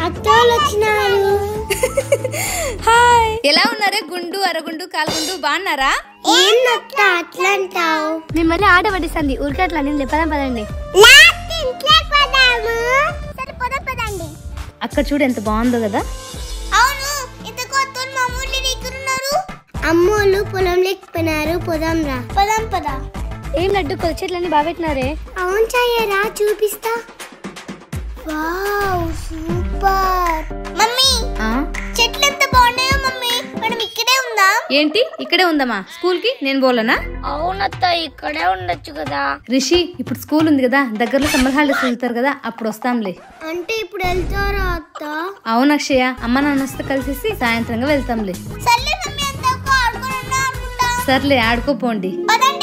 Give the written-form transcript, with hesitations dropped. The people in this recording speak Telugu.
అత్తోళ్ళు వచ్చినారు. హాయ్, ఎలా ఉన్నారే? గుండు అరగుండు కాలుగుండు బాగున్నారా? ఏందత్తా అట్లా అంటావు? మిమ్మల్ని ఆట పట్టిస్తుంది ఊరికే అట్లా నేను పదం పదండి. అక్కడ చూడు ఎంత బాగుందో కదా. అవును, ఇంతకు అత్తోళ్ళు మామూలు దగ్గర ఉన్నారు. అమ్మోళ్ళు పొలం లేకపోయినారు. పోదాం రా. పదం పదా. ఏం లడ్డు కొత్త చెట్లన్నీ బాగా పెట్టినారే. అవును చాయరా, చూపిస్తా. Wow super. మమ్మీ చెట్లు ఎంత బాగున్నాయో మమ్మీ. మనం ఇక్కడే ఉందాం. ఏంటి ఇక్కడే ఉందమ్మా? స్కూల్ కి నేను పోలేనా? అవునత్త ఇక్కడే ఉండొచ్చు కదా. రిషి, ఇప్పుడు స్కూల్ ఉంది కదా, దగ్గరలో సమ్మర్ హాలిడేస్ వెళ్తారు కదా, అప్పుడు వస్తాంలే. అంటే ఇప్పుడు వెళ్తారా అత్త? అవును అక్షయ, అమ్మ నాన్న వస్తే కలిసేసి సాయంత్రంగా వెళ్తాంలే. సర్లే మమ్మీ, అంతా ఆడుకోనున్నా అనుకుంటా. సర్లే, ఆడుకోపోండి. పదండి.